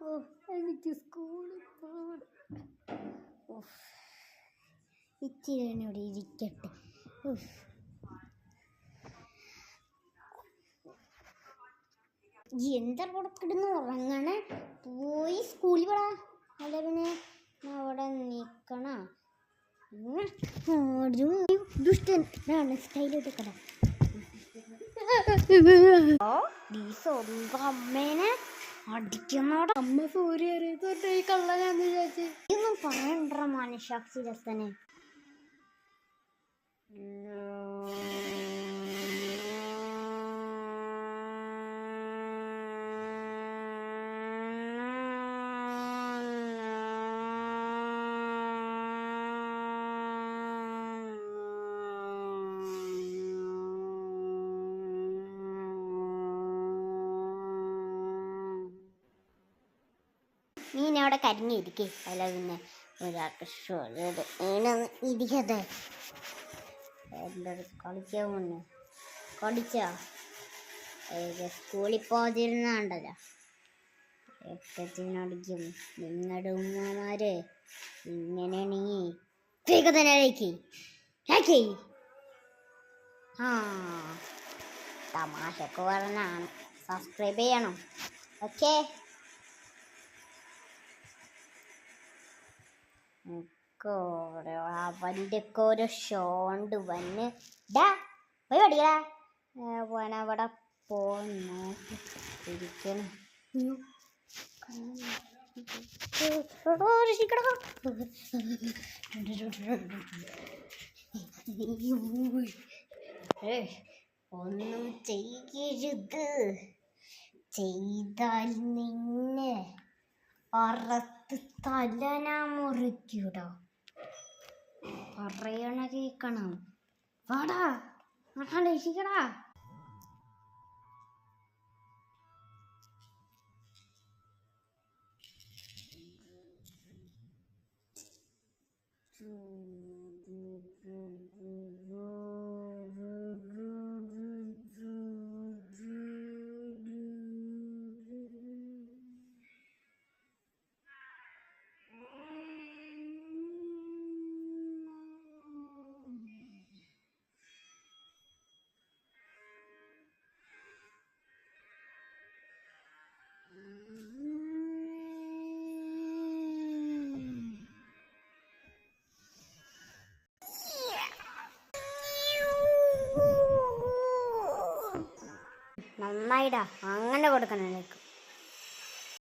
ഓ എനിക്ക് സ്കൂളിൽ പോകണം. ഇച്ചിരി ഇവിടെ ഇരിക്കട്ടെ. എന്താ ഇവിടെ കിടന്ന് ഉറങ്ങണേ? പോയി സ്കൂളിൽ പോടാ. അല്ല പിന്നെ അവിടെ നിൽക്കണ ദുഷ്ടൻ സ്റ്റൈലിട്ട് കട. സ്വന്തം അമ്മേനെ അടിക്കുന്നോടെ അമ്മ സൂര്യ കള്ളനാന്ന് വിചാരിച്ചു. ഇതൊന്നും പറയണ്ട മനുഷ്യാക്ഷി രസനെ. നീനവിടെ കരിഞ്ഞിരിക്കേ. അല്ല പിന്നെ ഒരാൾക്ക് ഇരിക്കട്ടെ. എന്താ കളിക്കാൻ മുന്നേ കളിച്ചാ സ്കൂളിൽ പോതിരുന്നാണ്ടല്ലോ എട്ടത്തിനടിക്കും. നിങ്ങളുടെ ഉമ്മമാര് ഇങ്ങനെ നീ തന്നെ തമാശക്ക് പറഞ്ഞാണ്. സബ്സ്ക്രൈബ് ചെയ്യണം. ഓക്കേ. അവൻ്റെ ഒക്കെ ഓരോ ഷോണ്ട് വന്ന് പോയി പഠിക്കടാ. അവിടെ പോയിരിക്കണം. ഒന്നും ചെയ്യരുത്. ചെയ്താൽ നിന്നെ അറത്ത് തലന മുറിക്കൂടാ. പറയണ കേക്കണം. വാടാ ഇരിക്കടാ. നന്നായിടാ. അങ്ങനെ കൊടുക്കണം എനിക്ക്.